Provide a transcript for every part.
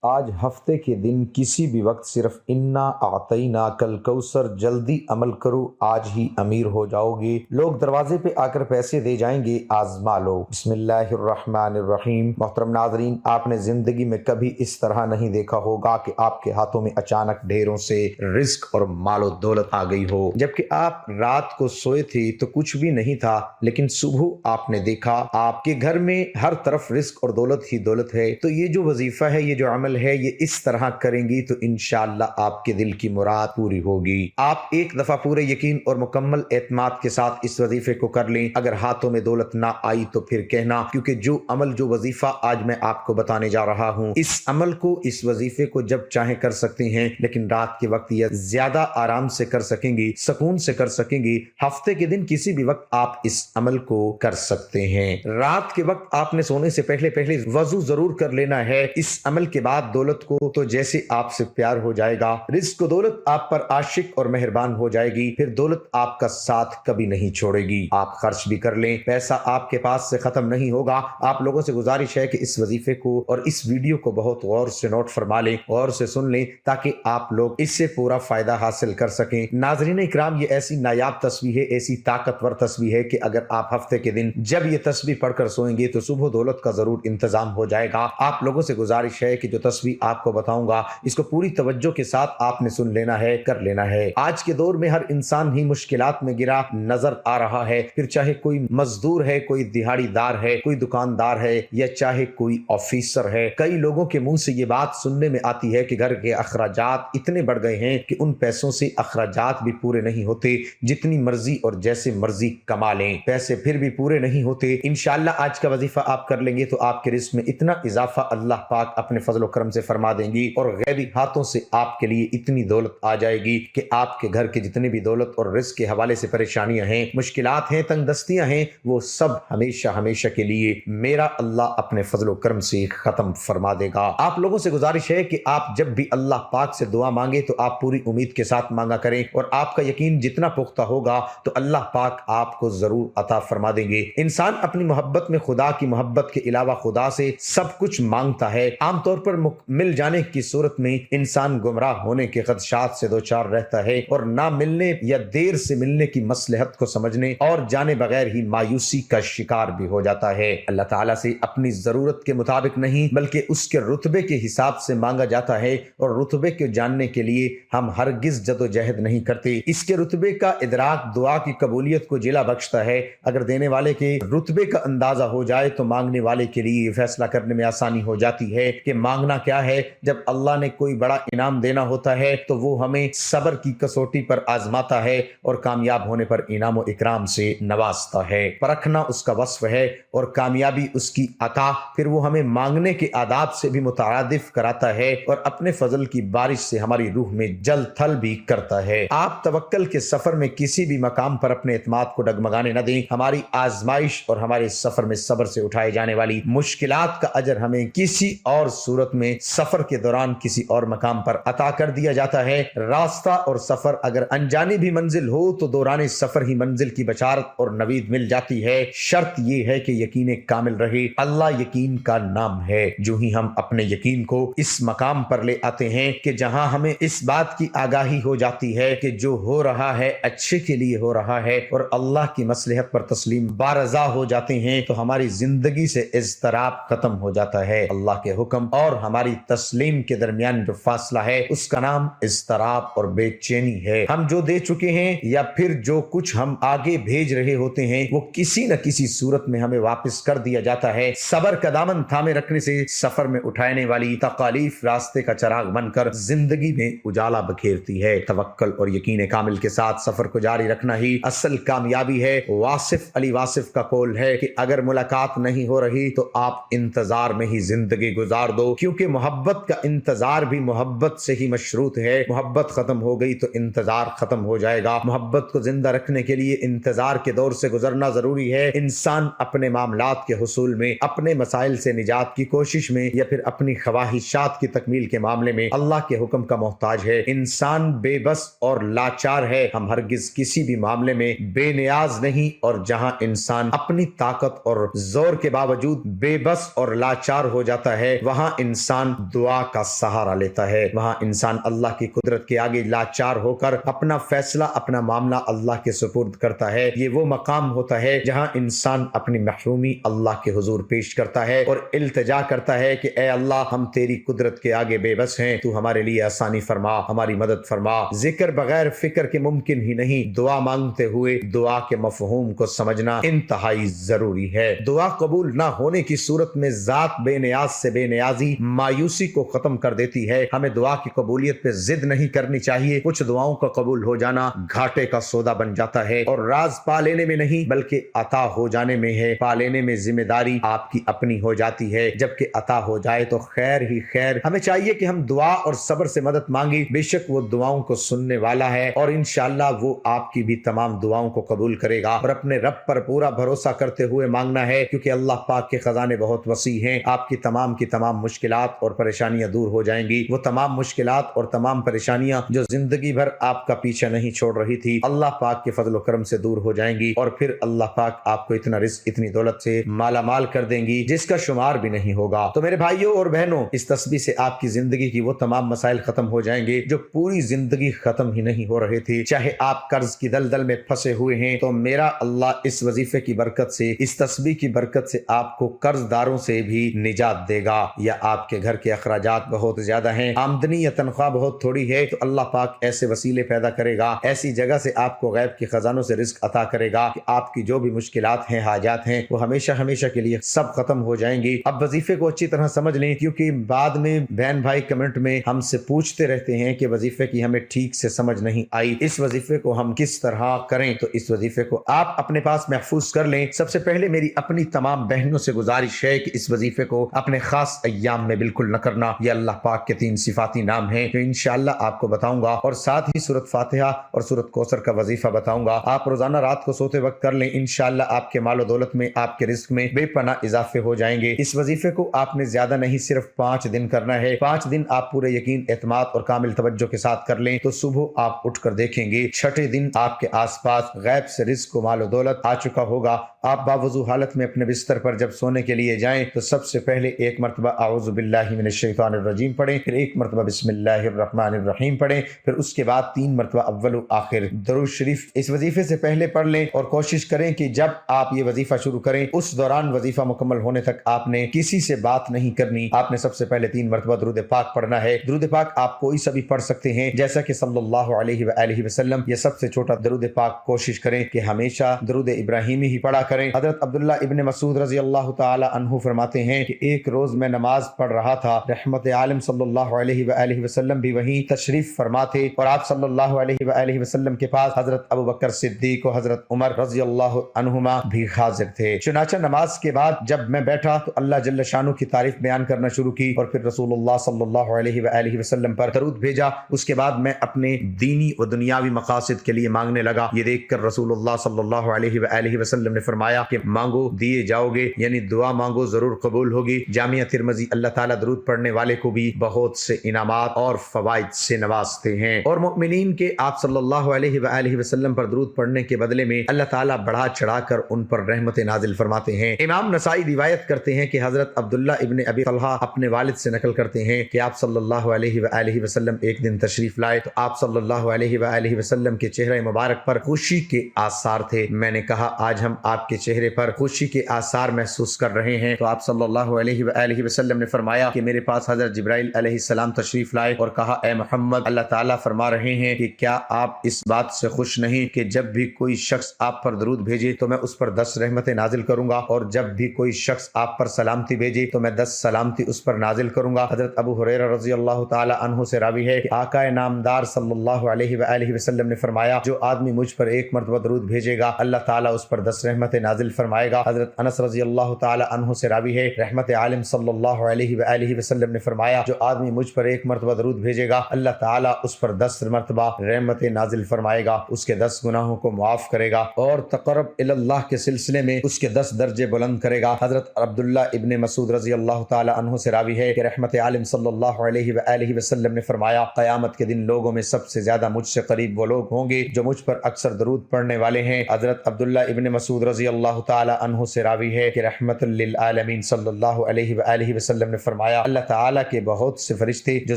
آج ہفتے کے دن کسی بھی وقت صرف انا اعطینا کل کوثر جلدی عمل کرو، آج ہی امیر ہو جاؤ گے۔ لوگ دروازے پہ آ کر پیسے دے جائیں گے، آزما لو۔ بسم اللہ الرحمن الرحیم۔ محترم ناظرین، آپ نے زندگی میں کبھی اس طرح نہیں دیکھا ہوگا کہ آپ کے ہاتھوں میں اچانک ڈھیروں سے رزق اور مال و دولت آ گئی ہو۔ جبکہ آپ رات کو سوئے تھے تو کچھ بھی نہیں تھا، لیکن صبح آپ نے دیکھا آپ کے گھر میں ہر طرف رزق اور دولت ہی دولت ہے۔ تو یہ جو وظیفہ ہے، یہ جو عمل ہے، یہ اس طرح کریں گی تو انشاءاللہ آپ کے دل کی مراد پوری ہوگی۔ آپ ایک دفعہ پورے یقین اور مکمل اعتماد کے ساتھ اس وظیفے کو کر لیں۔ اگر ہاتھوں میں دولت نہ آئی تو پھر کہنا، کیونکہ جو عمل جو وظیفہ آج میں آپ کو بتانے جا رہا ہوں، اس عمل کو اس وظیفے کو جب چاہیں کر سکتے ہیں، لیکن رات کے وقت یہ زیادہ آرام سے کر سکیں گی، سکون سے کر سکیں گی۔ ہفتے کے دن کسی بھی وقت آپ اس عمل کو کر سکتے ہیں۔ رات کے وقت آپ نے سونے سے پہلے وضو ضرور کر لینا ہے۔ اس عمل کے بعد دولت کو تو جیسے آپ سے پیار ہو جائے گا، رزق و دولت آپ پر عاشق اور مہربان ہو جائے گی، پھر دولت آپ کا ساتھ کبھی نہیں چھوڑے گی۔ آپ خرچ بھی کر لیں، پیسہ آپ کے پاس سے ختم نہیں ہوگا۔ آپ لوگوں سے گزارش ہے کہ اس وظیفے کو اور اس ویڈیو کو بہت غور سے نوٹ فرما لیں، غور سے سن لیں، تاکہ آپ لوگ اس سے پورا فائدہ حاصل کر سکیں۔ ناظرین اکرام، یہ ایسی نایاب تسبیح ہے، ایسی طاقتور تسبیح ہے کہ اگر آپ ہفتے کے دن جب یہ تسبیح پڑھ کر سوئیں گے تو صبح دولت کا ضرور انتظام ہو جائے گا۔ آپ لوگوں سے گزارش ہے کہ جو تسبیح آپ کو بتاؤں گا، اس کو پوری توجہ کے ساتھ آپ نے سن لینا ہے، کر لینا ہے۔ آج کے دور میں ہر انسان ہی مشکلات میں گرا نظر آ رہا ہے، پھر چاہے کوئی مزدور ہے، کوئی دہاڑی دار ہے، کوئی دکاندار ہے، یا چاہے کوئی آفیسر ہے۔ کئی لوگوں کے منہ سے یہ بات سننے میں آتی ہے کہ گھر کے اخراجات اتنے بڑھ گئے ہیں کہ ان پیسوں سے اخراجات بھی پورے نہیں ہوتے، جتنی مرضی اور جیسے مرضی کما لیں، پیسے پھر بھی پورے نہیں ہوتے۔ انشاءاللہ آج کا وظیفہ آپ کر لیں گے تو آپ کے رزق میں اتنا اضافہ اللہ پاک اپنے فضل و کرم سے فرما دیں گی، اور غیبی ہاتھوں سے آپ کے لیے اتنی دولت آ جائے گی کہ آپ کے گھر کے جتنے بھی دولت اور رزق کے حوالے سے پریشانیاں ہیں، مشکلات ہیں، تنگ دستیاں ہیں، وہ سب ہمیشہ ہمیشہ کے لیے میرا اللہ اپنے فضل و کرم سے ختم فرما دے گا۔ آپ لوگوں سے گزارش ہے کہ آپ جب بھی اللہ پاک سے دعا مانگے تو آپ پوری امید کے ساتھ مانگا کریں، اور آپ کا یقین جتنا پختہ ہوگا تو اللہ پاک آپ کو ضرور عطا فرما دیں گے۔ انسان اپنی محبت میں خدا کی محبت کے علاوہ خدا سے سب کچھ مانگتا ہے۔ عام طور پر مل جانے کی صورت میں انسان گمراہ ہونے کے خدشات سے دوچار رہتا ہے، اور نہ ملنے یا دیر سے ملنے کی مصلحت کو سمجھنے اور جانے بغیر ہی مایوسی کا شکار بھی ہو جاتا ہے۔ اللہ تعالیٰ سے اپنی ضرورت کے مطابق نہیں بلکہ اس کے رتبے کے حساب سے مانگا جاتا ہے، اور رتبے کو جاننے کے لیے ہم ہرگز جدوجہد نہیں کرتے۔ اس کے رتبے کا ادراک دعا کی قبولیت کو جلا بخشتا ہے۔ اگر دینے والے کے رتبے کا اندازہ ہو جائے تو مانگنے والے کے لیے یہ فیصلہ کرنے میں آسانی ہو جاتی ہے کہ مانگنا کیا ہے۔ جب اللہ نے کوئی بڑا انعام دینا ہوتا ہے تو وہ ہمیں صبر کی کسوٹی پر آزماتا ہے، اور کامیاب ہونے پر انعام و اکرام سے نوازتا ہے۔ پرکھنا اس کا وصف ہے اور کامیابی اس کی عطا، پھر وہ ہمیں مانگنے کے آداب سے بھی مترادف کراتا ہے، اور اپنے فضل کی بارش سے ہماری روح میں جل تھل بھی کرتا ہے۔ آپ توکل کے سفر میں کسی بھی مقام پر اپنے اعتماد کو ڈگمگانے نہ دیں۔ ہماری آزمائش اور ہمارے سفر میں صبر سے اٹھائے جانے والی مشکلات کا اجر ہمیں کسی اور صورت میں سفر کے دوران کسی اور مقام پر عطا کر دیا جاتا ہے۔ راستہ اور سفر اگر انجانی بھی منزل ہو تو دوران سفر ہی منزل کی بشارت اور نوید مل جاتی ہے۔ شرط یہ ہے کہ یقین کامل رہے۔ اللہ یقین کا نام ہے۔ جو ہی ہم اپنے یقین کو اس مقام پر لے آتے ہیں کہ جہاں ہمیں اس بات کی آگاہی ہو جاتی ہے کہ جو ہو رہا ہے اچھے کے لیے ہو رہا ہے، اور اللہ کی مصلحت پر تسلیم بارضا ہو جاتے ہیں، تو ہماری زندگی سے اضطراب ختم ہو جاتا ہے۔ اللہ کے حکم اور ہماری تسلیم کے درمیان جو فاصلہ ہے اس کا نام اضطراب اور بے چینی ہے۔ ہم جو دے چکے ہیں یا پھر جو کچھ ہم آگے بھیج رہے ہوتے ہیں، وہ کسی نہ کسی صورت میں ہمیں واپس کر دیا جاتا ہے۔ صبر کا دامن تھامے رکھنے سے سفر میں اٹھانے والی تکالیف راستے کا چراغ بن کر زندگی میں اجالا بکھیرتی ہے۔ توکل اور یقین کامل کے ساتھ سفر کو جاری رکھنا ہی اصل کامیابی ہے۔ واصف علی واصف کا قول ہے کہ اگر ملاقات نہیں ہو رہی تو آپ انتظار میں ہی زندگی گزار دو، کیونکہ محبت کا انتظار بھی محبت سے ہی مشروط ہے۔ محبت ختم ہو گئی تو انتظار ختم ہو جائے گا۔ محبت کو زندہ رکھنے کے لیے انتظار کے دور سے گزرنا ضروری ہے۔ انسان اپنے معاملات کے حصول میں، اپنے مسائل سے نجات کی کوشش میں، یا پھر اپنی خواہشات کی تکمیل کے معاملے میں اللہ کے حکم کا محتاج ہے۔ انسان بے بس اور لاچار ہے۔ ہم ہرگز کسی بھی معاملے میں بے نیاز نہیں، اور جہاں انسان اپنی طاقت اور زور کے باوجود بے بس اور لاچار ہو جاتا ہے، وہاں انسان انسان دعا کا سہارا لیتا ہے، وہاں انسان اللہ کی قدرت کے آگے لاچار ہو کر اپنا فیصلہ، اپنا معاملہ اللہ کے سپرد کرتا ہے۔ یہ وہ مقام ہوتا ہے جہاں انسان اپنی محرومی اللہ کے حضور پیش کرتا ہے اور التجا کرتا ہے کہ اے اللہ، ہم تیری قدرت کے آگے بے بس ہیں، تو ہمارے لیے آسانی فرما، ہماری مدد فرما۔ ذکر بغیر فکر کے ممکن ہی نہیں، دعا مانگتے ہوئے دعا کے مفہوم کو سمجھنا انتہائی ضروری ہے۔ دعا قبول نہ ہونے کی صورت میں ذات بے نیاز سے بے نیازی مایوسی کو ختم کر دیتی ہے۔ ہمیں دعا کی قبولیت پہ ضد نہیں کرنی چاہیے۔ کچھ دعاؤں کا قبول ہو جانا گھاٹے کا سودا بن جاتا ہے، اور راز پا لینے میں نہیں بلکہ عطا ہو جانے میں ہے۔ پا لینے میں ذمہ داری آپ کی اپنی ہو جاتی ہے، جبکہ عطا ہو جائے تو خیر ہی خیر۔ ہمیں چاہیے کہ ہم دعا اور صبر سے مدد مانگیں، بے شک وہ دعاؤں کو سننے والا ہے، اور انشاءاللہ وہ آپ کی بھی تمام دعاؤں کو قبول کرے گا۔ اور اپنے رب پر پورا بھروسہ کرتے ہوئے مانگنا ہے، کیونکہ اللہ پاک کے خزانے بہت وسیع ہیں۔ آپ کی تمام مشکلات اور پریشانیاں دور ہو جائیں گی۔ وہ تمام مشکلات اور تمام پریشانیاں جو زندگی بھر آپ کا پیچھا نہیں چھوڑ رہی تھی، اللہ پاک کے فضل و کرم سے دور ہو جائیں گی، اور پھر اللہ پاک آپ کو اتنا رزق، اتنی دولت سے مالا مال کر دیں گی جس کا شمار بھی نہیں ہوگا۔ تو میرے بھائیوں اور بہنوں، اس تسبیح سے آپ کی زندگی کی وہ تمام مسائل ختم ہو جائیں گے جو پوری زندگی ختم ہی نہیں ہو رہے تھے۔ چاہے آپ قرض کی دلدل میں پھنسے ہوئے ہیں، تو میرا اللہ اس وظیفے کی برکت سے، اس تسبیح کی برکت سے آپ کو قرض داروں سے بھی نجات دے گا۔ یا آپ کے گھر کے اخراجات بہت زیادہ ہیں، آمدنی یا تنخواہ بہت تھوڑی ہے، تو اللہ پاک ایسے وسیلے پیدا کرے گا، ایسی جگہ سے آپ کو غیب کے خزانوں سے رزق عطا کرے گا کہ آپ کی جو بھی مشکلات ہیں، حاجات ہیں، وہ ہمیشہ ہمیشہ کے لیے سب ختم ہو جائیں گی۔ اب وظیفے کو اچھی طرح سمجھ لیں، کیونکہ بعد میں بہن بھائی کمنٹ میں ہم سے پوچھتے رہتے ہیں کہ وظیفے کی ہمیں ٹھیک سے سمجھ نہیں آئی، اس وظیفے کو ہم کس طرح کریں؟ تو اس وظیفے کو آپ اپنے پاس محفوظ کر لیں۔ سب سے پہلے میری اپنی تمام بہنوں سے گزارش ہے کہ اس وظیفے کو اپنے خاص ایام میں بالکل نہ کرنا۔ یہ اللہ پاک کے 3 صفاتی نام ہیں جو انشاءاللہ آپ کو بتاؤں گا، اور ساتھ ہی سورۃ فاتحہ اور سورۃ کوثر کا وظیفہ بتاؤں گا۔ آپ روزانہ رات کو سوتے وقت کر لیں، انشاءاللہ آپ کے مال و دولت میں، آپ کے رزق میں بے پناہ اضافے ہو جائیں گے۔ اس وظیفے کو آپ نے زیادہ نہیں، صرف 5 دن کرنا ہے۔ 5 دن آپ پورے یقین، اعتماد اور کامل توجہ کے ساتھ کر لیں تو صبح آپ اٹھ کر دیکھیں گے 6 دن آپ کے آس پاس غیب سے رزق و مال و دولت آ چکا ہوگا۔ آپ باوضو حالت میں اپنے بستر پر جب سونے کے لیے جائیں تو سب سے پہلے 1 مرتبہ اعوذ باللہ من الشیطان الرجیم پڑھیں، پھر 1 مرتبہ بسم اللہ الرحمن الرحیم پڑھیں، پھر اس کے بعد 3 مرتبہ اول و آخر درود شریف اس وظیفے سے پہلے پڑھ لیں، اور کوشش کریں کہ جب آپ یہ وظیفہ شروع کریں اس دوران وظیفہ مکمل ہونے تک آپ نے کسی سے بات نہیں کرنی۔ آپ نے سب سے پہلے 3 مرتبہ درود پاک پڑھنا ہے۔ درود پاک آپ کوئی سا بھی پڑھ سکتے ہیں، جیسا کہ صلی اللہ علیہ وآلہ وسلم، یہ سب سے چھوٹا درود پاک کوشش کریں کہ ہمیشہ درود ابراہیمی ہی پڑھا کریں۔ حضرت عبداللہ ابن مسعود رضی اللہ تعالی عنہ فرماتے ہیں کہ ایک روز میں نماز پڑھ رہا تھا، رحمت عالم صلی اللہ علیہ وآلہ وسلم بھی وہیں تشریف فرما تھے، اور آپ صلی اللہ علیہ وآلہ وسلم کے پاس حضرت ابو بکر صدیق و حضرت عمر رضی اللہ عنہما بھی حاضر تھے۔ چنانچہ نماز کے بعد جب میں بیٹھا تو اللہ جل شانہ کی تعریف بیان کرنا شروع کی، اور پھر رسول اللہ صلی اللہ علیہ وآلہ وسلم پر درود بھیجا۔ اس کے بعد میں اپنے دینی و دنیاوی مقاصد کے لیے مانگنے لگا۔ یہ دیکھ کر رسول اللہ صلی اللہ علیہ وآلہ وسلم نے فرمایا کہ مانگو دیے جاؤ گے، یعنی دعا مانگو ضرور قبول ہوگی۔ جامعہ ترمذی اللہ تعالیٰ درود پڑھنے والے کو بھی بہت سے انعامات اور فوائد سے نوازتے ہیں، اور مؤمنین کے آپ صلی اللہ علیہ وآلہ وسلم پر درود پڑھنے کے بدلے میں اللہ تعالیٰ بڑھا چڑھا کر ان پر رحمت نازل فرماتے ہیں۔ امام نسائی روایت کرتے ہیں کہ حضرت عبداللہ ابن ابی طلحہ اپنے والد سے نقل کرتے ہیں کہ آپ صلی اللہ علیہ وآلہ وسلم ایک دن تشریف لائے تو آپ صلی اللہ علیہ وآلہ وسلم کے چہرے مبارک پر خوشی کے آثار تھے۔ میں نے کہا آج ہم آپ کے چہرے پر خوشی کے آثار محسوس کر رہے ہیں، تو آپ صلی اللہ علیہ وآلہ وسلم نے فرمایا کہ میرے پاس حضرت جبرائیل علیہ السلام تشریف لائے اور کہا اے محمد، اللہ تعالیٰ فرما رہے ہیں کہ کیا آپ اس بات سے خوش نہیں کہ جب بھی کوئی شخص آپ پر درود بھیجے تو میں اس پر 10 رحمتیں نازل کروں گا، اور جب بھی کوئی شخص آپ پر سلامتی بھیجے تو میں 10 سلامتی اس پر نازل کروں گا۔ حضرت ابو ہریرہ رضی اللہ تعالی عنہ سے راوی ہے کہ آقا نامدار صلی اللہ علیہ وآلہ وسلم نے فرمایا جو آدمی مجھ پر 1 مرتبہ درود بھیجے گا اللہ تعالیٰ اس پر 10 رحمتیں نازل فرمائے گا۔ حضرت انس رضی اللہ تعالی عنہ سے راوی ہے رحمت عالم صلی اللہ علیہ وآلہ وسلم نے فرمایا جو آدمی مجھ پر 1 مرتبہ درود بھیجے گا اللہ تعالیٰ اس پر 10 مرتبہ رحمت نازل فرمائے گا، اس کے 10 گناہوں کو معاف کرے گا اور تقرب الی اللہ کے سلسلے میں اس کے 10 درجے بلند کرے گا۔ حضرت عبداللہ ابن مسعود رضی اللہ تعالی عنہ سے راوی ہے کہ رحمت عالم صلی اللہ علیہ وآلہ وسلم نے فرمایا قیامت کے دن لوگوں میں سب سے زیادہ مجھ سے قریب وہ لوگ ہوں گے جو مجھ پر اکثر درود پڑھنے والے ہیں۔ حضرت عبداللہ ابن مسعود رضی اللہ تعالی عنہ سے راوی ہے کہ رحمت للعالمین صلی اللہ علیہ وآلہ وسلم نے فرمایا اللہ تعالی کے بہت سے فرشتے جو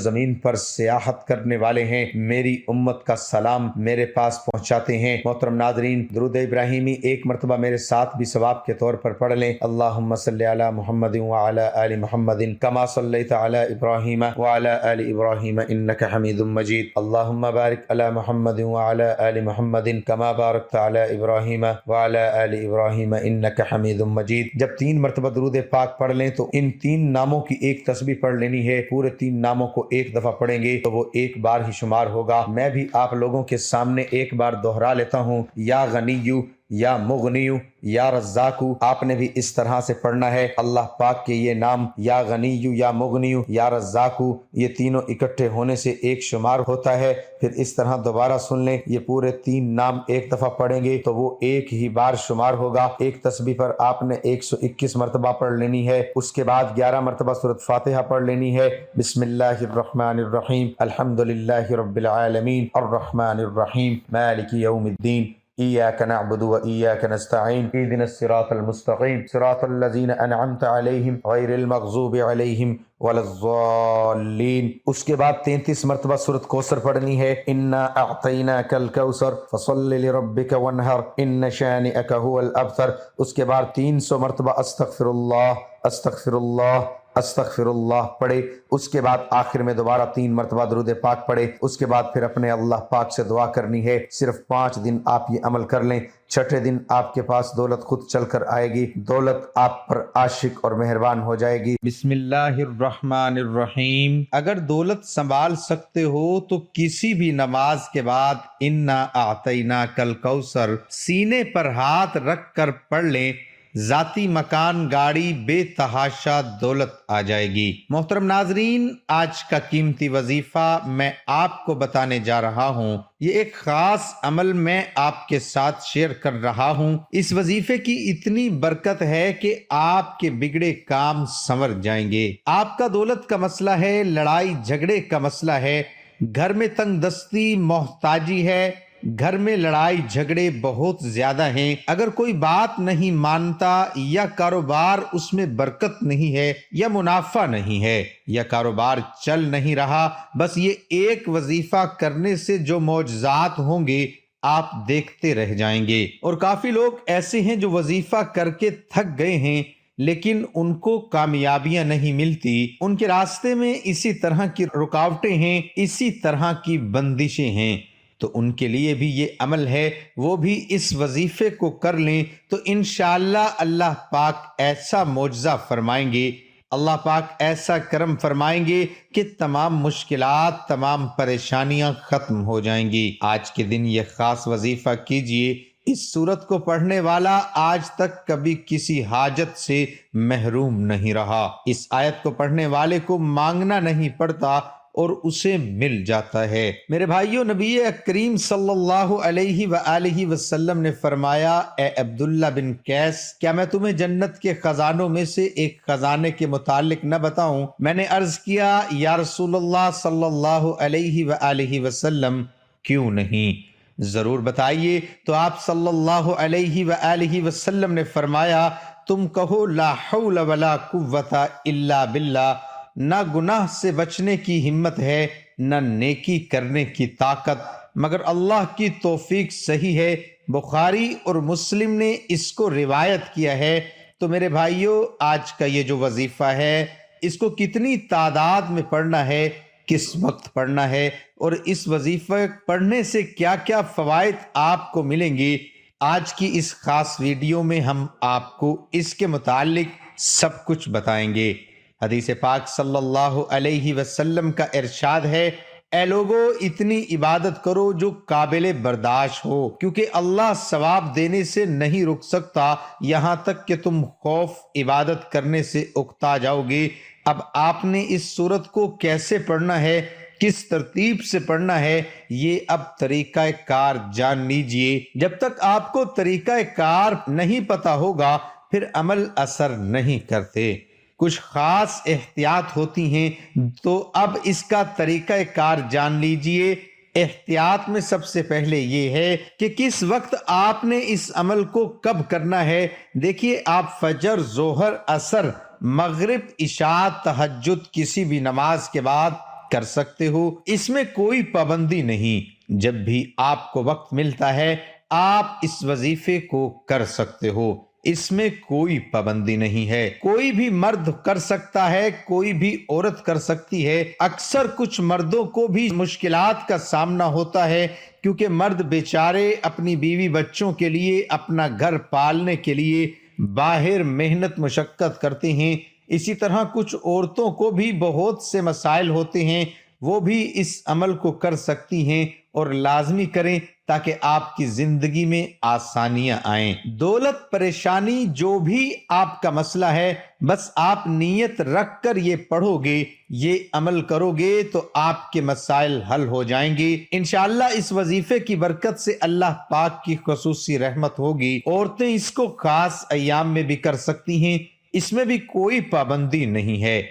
زمین پر سیاحت کرنے والے ہیں میری امت کا سلام میرے پاس پہنچاتے ہیں۔ محترم ناظرین، درود ابراہیمی ایک مرتبہ میرے ساتھ بھی ثواب کے طور پر پڑھ لیں۔ اللہم صلی علی محمد وعلی آل محمد کما صلیت علی ابراہیم وعلی آل ابراہیم انک حمید مجید۔ اللہم بارک علی محمد وعلی آل محمد کما بارکت علی ابراہیم وعلی آل ابراہیم انک حمید مجید۔ جب 3 مرتبہ درود پاک پڑھ لیں تو ان 3 ناموں کی ایک تسبیح پڑھ لینی ہے۔ پورے 3 ناموں کو ایک دفعہ پڑھیں گے تو وہ ایک بار ہی شمار ہوگا۔ میں بھی آپ لوگوں کے سامنے ایک بار دوہرا لیتا ہوں، یا غنیو، یا مغنیو، یا رزاقو۔ آپ نے بھی اس طرح سے پڑھنا ہے۔ اللہ پاک کے یہ نام یا غنیو، یا مغنیو، یا رزاقو، یہ تینوں اکٹھے ہونے سے ایک شمار ہوتا ہے۔ پھر اس طرح دوبارہ سن لیں، یہ پورے 3 نام ایک دفعہ پڑھیں گے تو وہ ایک ہی بار شمار ہوگا۔ ایک تسبیح پر آپ نے 121 مرتبہ پڑھ لینی ہے۔ اس کے بعد 11 مرتبہ سورۃ فاتحہ پڑھ لینی ہے۔ بسم اللہ الرحمن الرحیم، الحمد للہ رب العالمین، الرحمن الرحیم، مالک یوم الدین، إياك نعبد وإياك نستعين اهدنا الصراط المستقيم صراط الذين أنعمت عليهم غير المغضوب عليهم ولا الضالين۔ اس کے بعد 33 مرتبہ سورۃ کوثر پڑھنی ہے۔ انا اعطیناک الکوثر فصل لربک وانحر ان شانئک هو الابتر۔ اس کے بعد 300 مرتبہ استغفر اللہ استغفر اللہ استغفر اللہ پڑھے۔ اس کے بعد آخر میں دوبارہ 3 مرتبہ درود پاک پڑھے۔ اس کے بعد پھر اپنے اللہ پاک سے دعا کرنی ہے۔ صرف 5 دن آپ یہ عمل کر لیں، 6 دن آپ کے پاس دولت خود چل کر آئے گی، دولت آپ پر عاشق اور مہربان ہو جائے گی۔ بسم اللہ الرحمن الرحیم۔ اگر دولت سنبھال سکتے ہو تو کسی بھی نماز کے بعد انا اعطیناک الکوثر سینے پر ہاتھ رکھ کر پڑھ لیں، ذاتی مکان، گاڑی، بے تحاشا دولت آ جائے گی۔ محترم ناظرین، آج کا قیمتی وظیفہ میں آپ کو بتانے جا رہا ہوں۔ یہ ایک خاص عمل میں آپ کے ساتھ شیئر کر رہا ہوں۔ اس وظیفے کی اتنی برکت ہے کہ آپ کے بگڑے کام سنور جائیں گے۔ آپ کا دولت کا مسئلہ ہے، لڑائی جھگڑے کا مسئلہ ہے، گھر میں تنگ دستی، محتاجی ہے، گھر میں لڑائی جھگڑے بہت زیادہ ہیں، اگر کوئی بات نہیں مانتا، یا کاروبار اس میں برکت نہیں ہے، یا منافع نہیں ہے، یا کاروبار چل نہیں رہا، بس یہ ایک وظیفہ کرنے سے جو معجزات ہوں گے آپ دیکھتے رہ جائیں گے۔ اور کافی لوگ ایسے ہیں جو وظیفہ کر کے تھک گئے ہیں لیکن ان کو کامیابیاں نہیں ملتی، ان کے راستے میں اسی طرح کی رکاوٹیں ہیں، اسی طرح کی بندشیں ہیں، تو ان کے لیے بھی یہ عمل ہے، وہ بھی اس وظیفے کو کر لیں تو انشاءاللہ اللہ پاک ایسا معجزہ فرمائیں گے، اللہ پاک ایسا کرم فرمائیں گے کہ تمام مشکلات، تمام پریشانیاں ختم ہو جائیں گی۔ آج کے دن یہ خاص وظیفہ کیجئے۔ اس سورت کو پڑھنے والا آج تک کبھی کسی حاجت سے محروم نہیں رہا۔ اس آیت کو پڑھنے والے کو مانگنا نہیں پڑتا اور اسے مل جاتا ہے۔ میرے بھائیوں، نبی کریم صلی اللہ علیہ وآلہ وسلم نے فرمایا، اے عبداللہ بن قیس، کیا میں تمہیں جنت کے خزانوں میں سے ایک خزانے کے متعلق نہ بتاؤں؟ میں نے عرض کیا، یا رسول اللہ صلی اللہ علیہ وآلہ وسلم، کیوں نہیں، ضرور بتائیے۔ تو آپ صلی اللہ علیہ وآلہ وسلم نے فرمایا، تم کہو لا حول ولا قوت الا باللہ، نہ گناہ سے بچنے کی ہمت ہے، نہ نیکی کرنے کی طاقت، مگر اللہ کی توفیق صحیح ہے۔ بخاری اور مسلم نے اس کو روایت کیا ہے۔ تو میرے بھائیوں، آج کا یہ جو وظیفہ ہے، اس کو کتنی تعداد میں پڑھنا ہے، کس وقت پڑھنا ہے، اور اس وظیفہ پڑھنے سے کیا کیا فوائد آپ کو ملیں گے، آج کی اس خاص ویڈیو میں ہم آپ کو اس کے متعلق سب کچھ بتائیں گے۔ حدیث پاک صلی اللہ علیہ وسلم کا ارشاد ہے، اے لوگو، اتنی عبادت کرو جو قابل برداشت ہو، کیونکہ اللہ ثواب دینے سے نہیں رک سکتا یہاں تک کہ تم خوف عبادت کرنے سے اکتا جاؤ گے۔ اب آپ نے اس سورت کو کیسے پڑھنا ہے، کس ترتیب سے پڑھنا ہے، یہ اب طریقہ کار جان لیجئے۔ جب تک آپ کو طریقہ کار نہیں پتا ہوگا پھر عمل اثر نہیں کرتے۔ کچھ خاص احتیاط ہوتی ہیں، تو اب اس کا طریقہ کار جان لیجئے۔ احتیاط میں سب سے پہلے یہ ہے کہ کس وقت آپ نے اس عمل کو کب کرنا ہے۔ دیکھیے، آپ فجر، ظہر، عصر، مغرب، عشاء، تہجد کسی بھی نماز کے بعد کر سکتے ہو، اس میں کوئی پابندی نہیں۔ جب بھی آپ کو وقت ملتا ہے آپ اس وظیفے کو کر سکتے ہو، اس میں کوئی پابندی نہیں ہے۔ کوئی بھی مرد کر سکتا ہے، کوئی بھی عورت کر سکتی ہے۔ اکثر کچھ مردوں کو بھی مشکلات کا سامنا ہوتا ہے، کیونکہ مرد بیچارے اپنی بیوی بچوں کے لیے، اپنا گھر پالنے کے لیے باہر محنت مشقت کرتے ہیں۔ اسی طرح کچھ عورتوں کو بھی بہت سے مسائل ہوتے ہیں، وہ بھی اس عمل کو کر سکتی ہیں، اور لازمی کریں تاکہ آپ کی زندگی میں آسانیاں آئیں۔ دولت، پریشانی، جو بھی آپ کا مسئلہ ہے، بس آپ نیت رکھ کر یہ پڑھو گے، یہ عمل کرو گے تو آپ کے مسائل حل ہو جائیں گے انشاءاللہ۔ اس وظیفے کی برکت سے اللہ پاک کی خصوصی رحمت ہوگی۔ عورتیں اس کو خاص ایام میں بھی کر سکتی ہیں، اس میں بھی کوئی پابندی نہیں ہے۔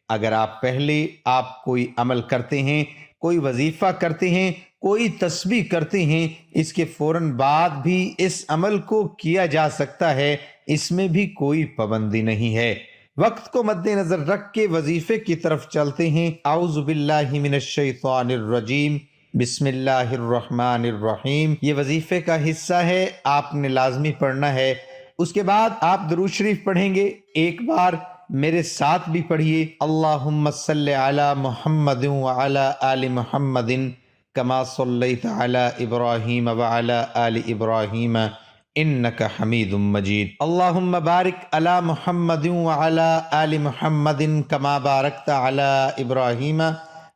اگر آپ کوئی عمل کرتے ہیں، کوئی وظیفہ کرتے ہیں، کوئی تسبیح کرتے ہیں، اس کے فوراً بعد بھی اس عمل کو کیا جا سکتا ہے، اس میں بھی کوئی پابندی نہیں ہے۔ وقت کو مد نظر رکھ کے وظیفے کی طرف چلتے ہیں۔ اعوذ باللہ من الشیطان الرجیم، بسم اللہ الرحمن الرحیم۔ یہ وظیفے کا حصہ ہے، آپ نے لازمی پڑھنا ہے۔ اس کے بعد آپ درود شریف پڑھیں گے، ایک بار میرے ساتھ بھی پڑھیے۔ اللہم صلی علی محمد وعلی آل محمد کما صلیت علی ابراہیم وعلی آل ابراہیم انک حمید مجید۔ اللہم بارک علی محمد وعلی آل محمد کما بارکت علی ابراہیم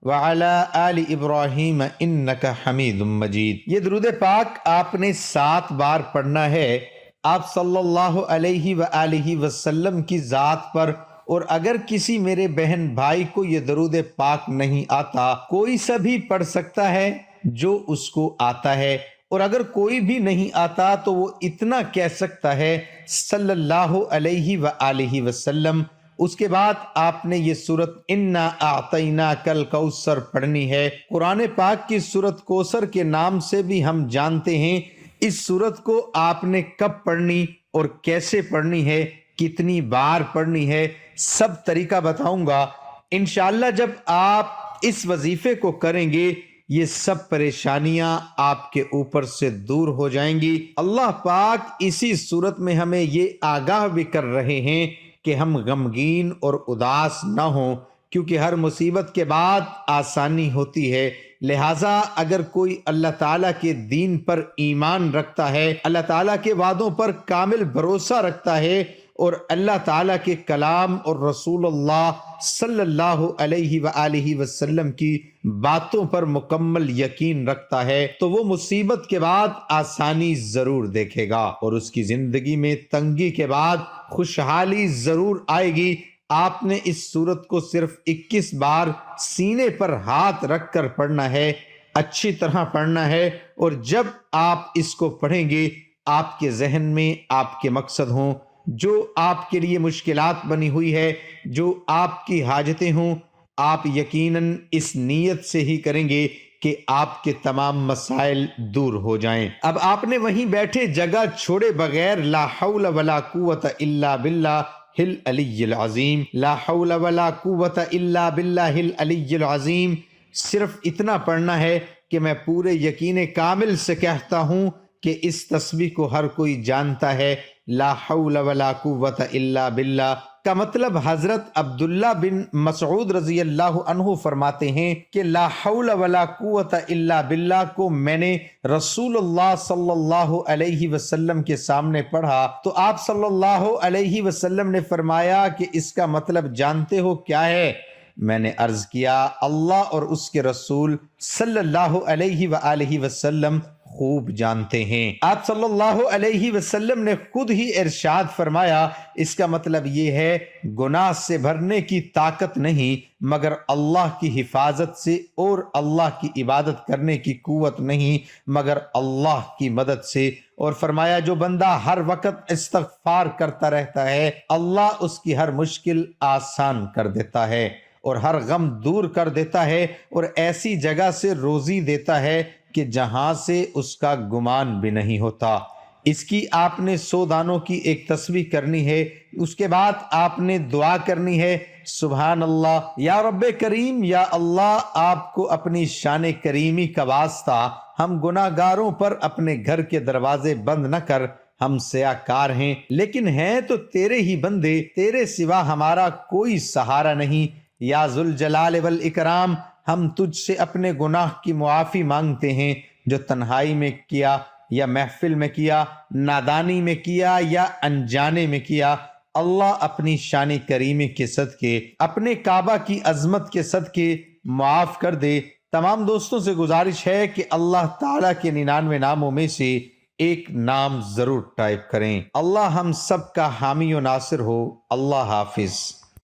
وعلی آل ابراہیم انک حمید مجید۔ یہ درود پاک آپ نے 7 بار پڑھنا ہے، آپ صلی اللہ علیہ وآلہ وسلم کی ذات پر۔ اور اگر کسی میرے بہن بھائی کو یہ درود پاک نہیں آتا، کوئی سا بھی پڑھ سکتا ہے جو اس کو آتا ہے، اور اگر کوئی بھی نہیں آتا تو وہ اتنا کہہ سکتا ہے صلی اللہ علیہ وآلہ وسلم۔ اس کے بعد آپ نے یہ سورت انا اعطیناک الکوثر پڑھنی ہے۔ قرآن پاک کی سورت کوثر کے نام سے بھی ہم جانتے ہیں۔ اس سورت کو آپ نے کب پڑھنی اور کیسے پڑھنی ہے، کتنی بار پڑھنی ہے، سب طریقہ بتاؤں گا انشاءاللہ۔ جب آپ اس وظیفے کو کریں گے، یہ سب پریشانیاں آپ کے اوپر سے دور ہو جائیں گی۔ اللہ پاک اسی صورت میں ہمیں یہ آگاہ بھی کر رہے ہیں کہ ہم غمگین اور اداس نہ ہوں، کیونکہ ہر مصیبت کے بعد آسانی ہوتی ہے۔ لہٰذا اگر کوئی اللہ تعالیٰ کے دین پر ایمان رکھتا ہے، اللہ تعالیٰ کے وعدوں پر کامل بھروسہ رکھتا ہے، اور اللہ تعالیٰ کے کلام اور رسول اللہ صلی اللہ علیہ وآلہ وسلم کی باتوں پر مکمل یقین رکھتا ہے، تو وہ مصیبت کے بعد آسانی ضرور دیکھے گا، اور اس کی زندگی میں تنگی کے بعد خوشحالی ضرور آئے گی۔ آپ نے اس سورت کو صرف 21 بار سینے پر ہاتھ رکھ کر پڑھنا ہے، اچھی طرح پڑھنا ہے، اور جب آپ اس کو پڑھیں گے آپ کے ذہن میں آپ کے مقصد ہوں، جو آپ کے لیے مشکلات بنی ہوئی ہے، جو آپ کی حاجتیں ہوں، آپ یقیناً اس نیت سے ہی کریں گے کہ آپ کے تمام مسائل دور ہو جائیں۔ اب آپ نے وہیں بیٹھے جگہ چھوڑے بغیر لا حول ولا قوت الا باللہ العلی العظیم، لا حول ولا قوت الا باللہ العلی العظیم، صرف اتنا پڑھنا ہے کہ میں پورے یقین کامل سے کہتا ہوں کہ اس تسبیح کو ہر کوئی جانتا ہے۔ لا حول ولا قوت الا باللہ کا مطلب حضرت عبداللہ بن مسعود رضی اللہ عنہ فرماتے ہیں کہ لا حول ولا قوت الا باللہ کو میں نے رسول اللہ صلی اللہ علیہ وسلم کے سامنے پڑھا تو آپ صلی اللہ علیہ وسلم نے فرمایا کہ اس کا مطلب جانتے ہو کیا ہے؟ میں نے عرض کیا اللہ اور اس کے رسول صلی اللہ علیہ وآلہ وسلم خوب جانتے ہیں۔ آپ صلی اللہ علیہ وسلم نے خود ہی ارشاد فرمایا اس کا مطلب یہ ہے گناہ سے بھرنے کی طاقت نہیں مگر اللہ کی حفاظت سے، اور اللہ کی عبادت کرنے کی قوت نہیں مگر اللہ کی مدد سے، اور فرمایا جو بندہ ہر وقت استغفار کرتا رہتا ہے اللہ اس کی ہر مشکل آسان کر دیتا ہے۔ اور ہر غم دور کر دیتا ہے اور ایسی جگہ سے روزی دیتا ہے کہ جہاں سے اس کا گمان بھی نہیں ہوتا۔ اس کی آپ نے 100 دانوں کی ایک تسبیح کرنی ہے، اس کے بعد آپ نے دعا کرنی ہے، سبحان اللہ یا رب کریم، یا اللہ آپ کو اپنی شان کریمی کا واسطہ ہم گناہ گاروں پر اپنے گھر کے دروازے بند نہ کر، ہم سیاہ کار ہیں لیکن ہیں تو تیرے ہی بندے، تیرے سوا ہمارا کوئی سہارا نہیں، یا ذوالجلال والاکرام ہم تجھ سے اپنے گناہ کی معافی مانگتے ہیں، جو تنہائی میں کیا یا محفل میں کیا، نادانی میں کیا یا انجانے میں کیا، اللہ اپنی شان کریمی کے صدقے، اپنے کعبہ کی عظمت کے صدقے معاف کر دے۔ تمام دوستوں سے گزارش ہے کہ اللہ تعالیٰ کے 99 ناموں میں سے ایک نام ضرور ٹائپ کریں۔ اللہ ہم سب کا حامی و ناصر ہو۔ اللہ حافظ۔